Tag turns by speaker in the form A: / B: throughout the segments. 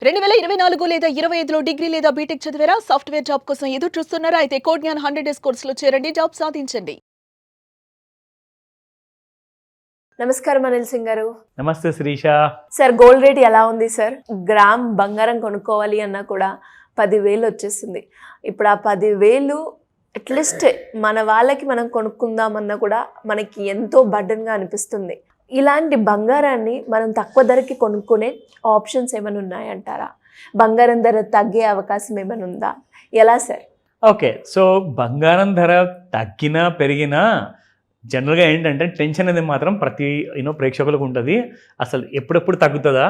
A: 2024 లేదా 25లో డిగ్రీ లేదా బీటెక్ చదివారా? సాఫ్ట్‌వేర్ జాబ్ కోసం ఎదురు చూస్తున్నారా? అయితే కోడ్ జ్ఞాన్ 100 డేస్ కోర్సులో చేరండి, జాబ్ సాధించండి.
B: నమస్కారం అనిల్ సింగ్ గారు.
C: నమస్తే శిరీష.
B: సార్, గోల్డ్ రేట్ ఎలా ఉంది సార్? గ్రామ్ బంగారం కొనుక్కోవాలి అన్నా కూడా 10,000 వచ్చేస్తుంది. ఇప్పుడు ఆ 10,000 అట్లీస్ట్ మన వాళ్ళకి మనం కొనుక్కుందామన్నా కూడా మనకి ఎంతో బర్డన్గా అనిపిస్తుంది. ఇలాంటి బంగారాన్ని మనం తక్కువ ధరకి కొనుక్కునే ఆప్షన్స్ ఏమైనా ఉన్నాయంటారా? బంగారం ధర తగ్గే అవకాశం ఏమైనా ఉందా? ఎలా సార్?
C: ఓకే, సో బంగారం ధర తగ్గినా పెరిగినా జనరల్గా ఏంటంటే టెన్షన్ అనేది మాత్రం ప్రతి ప్రేక్షకులకు ఉంటుంది. అసలు ఎప్పుడెప్పుడు తగ్గుతుందా,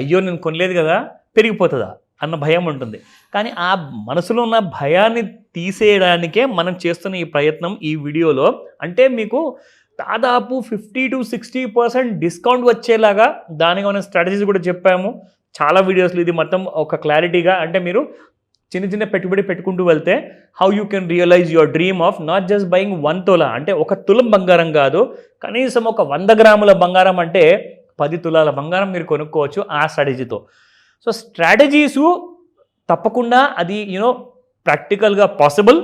C: అయ్యో నేను కొనలేదు కదా పెరిగిపోతుందా అన్న భయం ఉంటుంది. కానీ ఆ మనసులో ఉన్న భయాన్ని తీసేయడానికే మనం చేస్తున్న ఈ ప్రయత్నం ఈ వీడియోలో. అంటే మీకు దాదాపు 50 to 60% డిస్కౌంట్ వచ్చేలాగా దానికి మన స్ట్రాటజీస్ కూడా చెప్పాము చాలా వీడియోస్లో. ఇది మొత్తం ఒక క్లారిటీగా, అంటే మీరు చిన్న చిన్న పెట్టుబడి పెట్టుకుంటూ వెళ్తే how you can realise your dream of not just buying 1 తులా, అంటే 1 తులం బంగారం కాదు, కనీసం ఒక 100 గ్రాముల బంగారం, అంటే 10 తులాల బంగారం మీరు కొనుక్కోవచ్చు ఆ స్ట్రాటజీతో. సో స్ట్రాటజీసు తప్పకుండా అది ప్రాక్టికల్గా పాసిబుల్,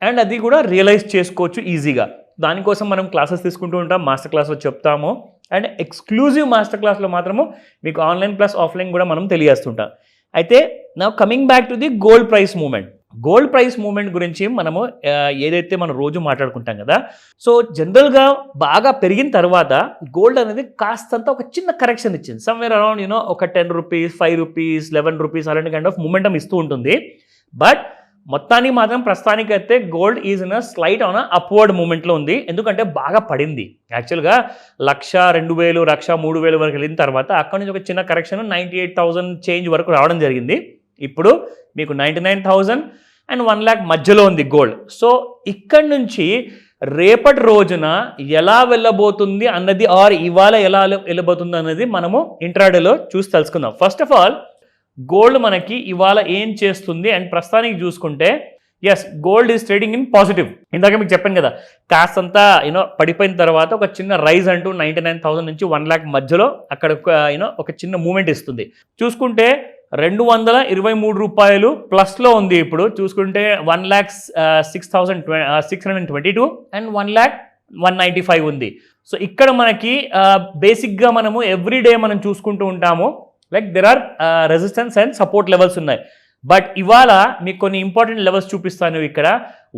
C: అండ్ అది కూడా రియలైజ్ చేసుకోవచ్చు ఈజీగా. దానికోసం మనం క్లాసెస్ తీసుకుంటూ ఉంటాం, మాస్టర్ క్లాస్లో చెప్తాము, అండ్ ఎక్స్క్లూజివ్ మాస్టర్ క్లాస్లో మాత్రము మీకు ఆన్లైన్ ప్లస్ ఆఫ్లైన్ కూడా మనం తెలియజేస్తుంటాం. అయితే నా coming back to the gold price movement. Gold price movement గురించి మనము ఏదైతే మనం రోజు మాట్లాడుకుంటాం కదా, సో జనరల్గా బాగా పెరిగిన తర్వాత గోల్డ్ అనేది కాస్తంత ఒక చిన్న కరెక్షన్ ఇచ్చింది. సమ్వేర్ అరౌండ్ ఒక 10 రూపీస్, 5 రూపీస్, 11 రూపీస్ అలాంటి కైండ్ ఆఫ్ మూమెంటం ఇస్తూ ఉంటుంది. బట్ మొత్తానికి మాత్రం ప్రస్తుతానికైతే gold is in a slight on upward మూమెంట్లో ఉంది. ఎందుకంటే బాగా పడింది. యాక్చువల్గా 1,00,000, 2,000, 1,00,000, 3,000 వరకు వెళ్ళిన తర్వాత అక్కడ నుంచి ఒక చిన్న కరెక్షన్ 98,000 చేంజ్ వరకు రావడం జరిగింది. ఇప్పుడు మీకు 99,000 అండ్ 1,00,000 మధ్యలో ఉంది గోల్డ్. సో ఇక్కడ నుంచి రేపటి రోజున ఎలా వెళ్ళబోతుంది అన్నది, ఆర్ ఇవాళ ఎలా వెళ్ళబోతుంది అన్నది మనము ఇంట్రాడేలో చూసి తెలుసుకుందాం. ఫస్ట్ ఆఫ్ ఆల్ గోల్డ్ మనకి ఇవాళ ఏం చేస్తుంది అండ్ ప్రస్తుతానికి చూసుకుంటే, yes, gold is trading in positive. ఇందాక మీకు చెప్పాను కదా, కాస్తంతా పడిపోయిన తర్వాత ఒక చిన్న రైజ్ అంటూ 99,000 నుంచి 1,00,000 మధ్యలో అక్కడ ఒక చిన్న మూమెంట్ ఇస్తుంది. చూసుకుంటే 223 రూపాయలు ప్లస్లో ఉంది. ఇప్పుడు చూసుకుంటే 1,06,622 అండ్ 1,01,95 ఉంది. సో ఇక్కడ మనకి బేసిక్గా మనము ఎవ్రీడే మనం చూసుకుంటూ ఉంటాము, like there are resistance and support levels ఉన్నాయి. బట్ ఇవాళ మీకు కొన్ని ఇంపార్టెంట్ లెవెల్స్ చూపిస్తాను. ఇక్కడ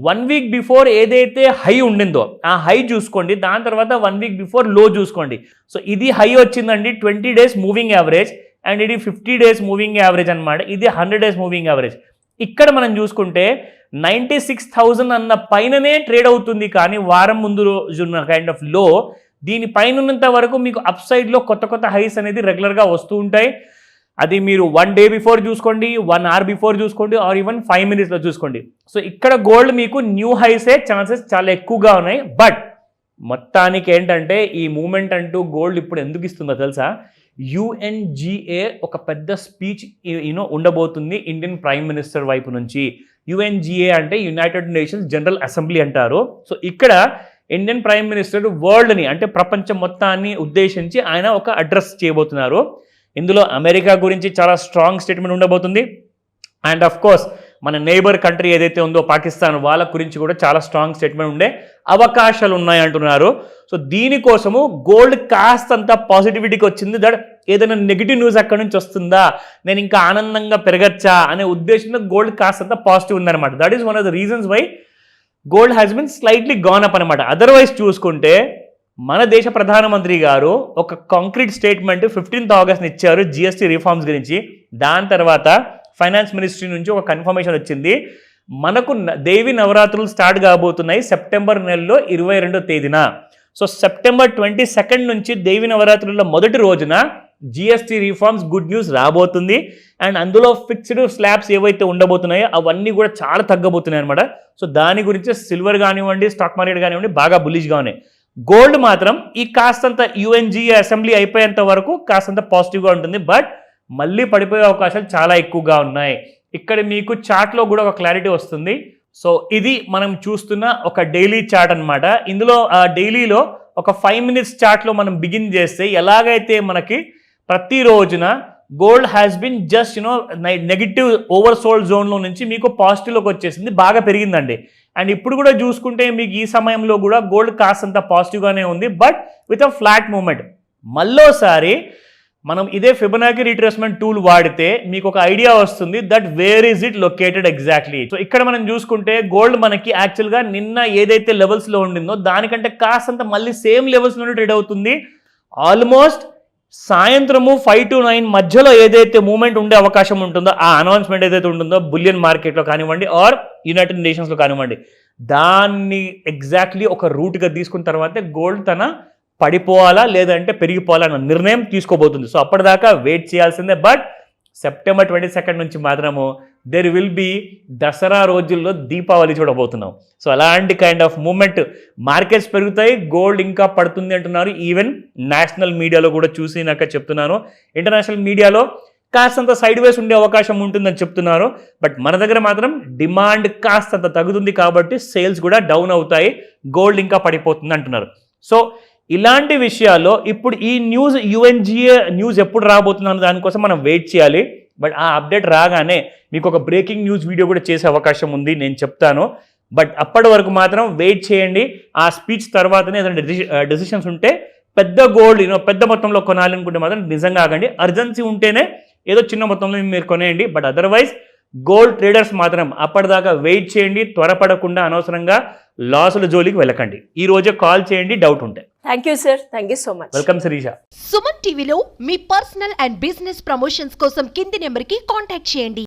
C: 1 వీక్ బిఫోర్ ఏదైతే హై ఉండిందో ఆ హై చూసుకోండి, దాని తర్వాత 1 వీక్ బిఫోర్ లో చూసుకోండి. సో ఇది హై వచ్చిందండి 20 డేస్ మూవింగ్ యావరేజ్, అండ్ ఇది 50 డేస్ మూవింగ్ యావరేజ్ అనమాట. ఇది 100 డేస్ మూవింగ్ యావరేజ్. ఇక్కడ మనం చూసుకుంటే 96,000 అన్న పైననే ట్రేడ్ అవుతుంది, కానీ వారం ముందు రోజున్న కైండ్ ఆఫ్ లో దీనిపైన ఉన్నంత వరకు మీకు అప్ సైడ్లో కొత్త కొత్త హైస్ అనేది రెగ్యులర్గా వస్తూ ఉంటాయి. అది మీరు 1 డే బిఫోర్ చూసుకోండి, 1 అవర్ బిఫోర్ చూసుకోండి, ఆర్ ఈవెన్ 5 మినిట్స్లో చూసుకోండి. సో ఇక్కడ గోల్డ్ మీకు న్యూ హైసే ఛాన్సెస్ చాలా ఎక్కువగా ఉన్నాయి. బట్ మొత్తానికి ఏంటంటే ఈ మూమెంట్ అంటూ గోల్డ్ ఇప్పుడు ఎందుకు ఇస్తుందో తెలుసా? UNGA ఒక పెద్ద స్పీచ్ ఉండబోతుంది ఇండియన్ ప్రైమ్ మినిస్టర్ వైపు నుంచి. UNGA అంటే యునైటెడ్ నేషన్స్ జనరల్ అసెంబ్లీ అంటారు. సో ఇక్కడ ఇండియన్ ప్రైమ్ మినిస్టర్ వరల్డ్ని, అంటే ప్రపంచం మొత్తాన్ని ఉద్దేశించి ఆయన ఒక అడ్రస్ చేయబోతున్నారు. ఇందులో అమెరికా గురించి చాలా స్ట్రాంగ్ స్టేట్మెంట్ ఉండబోతుంది, అండ్ ఆఫ్ కోర్స్ మన నైబర్ కంట్రీ ఏదైతే ఉందో పాకిస్తాన్, వాళ్ళ గురించి కూడా చాలా స్ట్రాంగ్ స్టేట్మెంట్ ఉండే అవకాశాలు ఉన్నాయి అంటున్నారు. సో దీనికోసము గోల్డ్ కాస్తంత పాజిటివిటీకి వచ్చింది. దట్ ఏదైనా నెగిటివ్ న్యూస్ అక్కడి నుంచి వస్తుందా, నేను ఇంకా ఆనందంగా పెరగచ్చా అనే ఉద్దేశంతో గోల్డ్ కాస్తంత పాజిటివ్ ఉందన్నమాట. That is one of the reasons why gold has been slightly gone up అనమాట. అదర్వైజ్ చూసుకుంటే మన దేశ ప్రధానమంత్రి గారు ఒక కాంక్రీట్ స్టేట్మెంట్ 15th ఆగస్ట్ ఇచ్చారు GST రిఫార్మ్స్ గురించి. దాని తర్వాత ఫైనాన్స్ మినిస్ట్రీ నుంచి ఒక కన్ఫర్మేషన్ వచ్చింది, మనకు దేవి నవరాత్రులు స్టార్ట్ కాబోతున్నాయి సెప్టెంబర్ నెలలో 22వ తేదీన. సో సెప్టెంబర్ 22 నుంచి దేవి నవరాత్రుల మొదటి రోజున GST రిఫార్మ్స్ గుడ్ న్యూస్ రాబోతుంది, అండ్ అందులో ఫిక్స్డ్ స్లాబ్స్ ఏవైతే ఉండబోతున్నాయో అవన్నీ కూడా చాలా తగ్గబోతున్నాయి అనమాట. సో దాని గురించి సిల్వర్ కానివ్వండి, స్టాక్ మార్కెట్ కానివ్వండి బాగా బుల్లిష్గా ఉన్నాయి. గోల్డ్ మాత్రం ఈ కాస్తంత UNGA అసెంబ్లీ అయిపోయేంత వరకు కాస్తంత పాజిటివ్గా ఉంటుంది, బట్ మళ్ళీ పడిపోయే అవకాశాలు చాలా ఎక్కువగా ఉన్నాయి. ఇక్కడ మీకు చార్ట్లో కూడా ఒక క్లారిటీ వస్తుంది. సో ఇది మనం చూస్తున్న ఒక డైలీ చార్ట్ అనమాట. ఇందులో డైలీలో ఒక 5 minutes చార్ట్లో మనం బిగిన్ చేస్తే ఎలాగైతే మనకి ప్రతి రోజున gold has bin just negative over sold జోన్లో నుంచి మీకు పాజిటివ్లోకి వచ్చేసింది, బాగా పెరిగిందండి. అండ్ ఇప్పుడు కూడా చూసుకుంటే మీకు ఈ సమయంలో కూడా గోల్డ్ కాస్తంత పాజిటివ్గానే ఉంది, but with a flat moment. మళ్ళోసారి మనం ఇదే ఫిబొనాకీ రిట్రేస్మెంట్ టూల్ వాడితే మీకు ఒక ఐడియా వస్తుంది that where is it located exactly. So ఇక్కడ మనం చూసుకుంటే గోల్డ్ మనకి యాక్చువల్గా నిన్న ఏదైతే లెవెల్స్లో ఉండిందో దానికంటే కాస్తంత మళ్ళీ సేమ్ లెవెల్స్లోనే ట్రేడ్ అవుతుంది. ఆల్మోస్ట్ సాయంత్రము 5 to 9 మధ్యలో ఏదైతే మూమెంట్ ఉండే అవకాశం ఉంటుందో, ఆ అనౌన్స్మెంట్ ఏదైతే ఉంటుందో బులియన్ మార్కెట్లో కానివ్వండి ఆర్ యునైటెడ్ నేషన్స్లో కానివ్వండి, దాన్ని ఎగ్జాక్ట్లీ ఒక రూట్గా తీసుకున్న తర్వాతే గోల్డ్ తన పడిపోవాలా లేదంటే పెరిగిపోవాలా అన్న నిర్ణయం తీసుకోబోతుంది. సో అప్పటిదాకా వెయిట్ చేయాల్సిందే. బట్ September 22 నుంచి మాత్రము దెర్ విల్ బి దసరా రోజుల్లో దీపావళి చూడబోతున్నాం. సో అలాంటి కైండ్ ఆఫ్ మూమెంట్, మార్కెట్స్ పెరుగుతాయి, గోల్డ్ ఇంకా పడుతుంది అంటున్నారు. ఈవెన్ నేషనల్ మీడియాలో కూడా చూసినాక చెప్తున్నాను, ఇంటర్నేషనల్ మీడియాలో కాస్తంత సైడ్ వేస్ ఉండే అవకాశం ఉంటుందని చెప్తున్నారు. బట్ మన దగ్గర మాత్రం డిమాండ్ కాస్తంత తగ్గుతుంది కాబట్టి సేల్స్ కూడా డౌన్ అవుతాయి, గోల్డ్ ఇంకా పడిపోతుంది అంటున్నారు. సో ఇలాంటి విషయాల్లో ఇప్పుడు ఈ న్యూస్ UNGA న్యూస్ ఎప్పుడు రాబోతుందన్న దానికోసం మనం వెయిట్ చేయాలి. బట్ ఆ అప్డేట్ రాగానే మీకు ఒక బ్రేకింగ్ న్యూస్ వీడియో కూడా చేసే అవకాశం ఉంది, నేను చెప్తాను. బట్ అప్పటి వరకు మాత్రం వెయిట్ చేయండి. ఆ స్పీచ్ తర్వాతనే ఏదైనా డెసిషన్స్ ఉంటే పెద్ద గోల్డ్ పెద్ద మొత్తంలో కొనాలనుకుంటే మాత్రం నిజంగా ఆగండి. అర్జెన్సీ ఉంటేనే ఏదో చిన్న మొత్తంలో మీరు కొనేయండి. బట్ అదర్వైజ్ గోల్డ్ ట్రేడర్స్ మాత్రం అప్పటిదాకా వెయిట్ చేయండి, త్వరపడకుండా అనవసరంగా లాసుల జోలికి వెళ్ళకండి. ఈ రోజే కాల్ చేయండి డౌట్ ఉంటే.
B: Thank you sir, thank you so much.
C: Welcome Shirisha.
D: Suman టీవీలో మీ పర్సనల్ అండ్ బిజినెస్ ప్రమోషన్స్ కోసం కింది నెంబర్కి కాంటాక్ట్ చేయండి.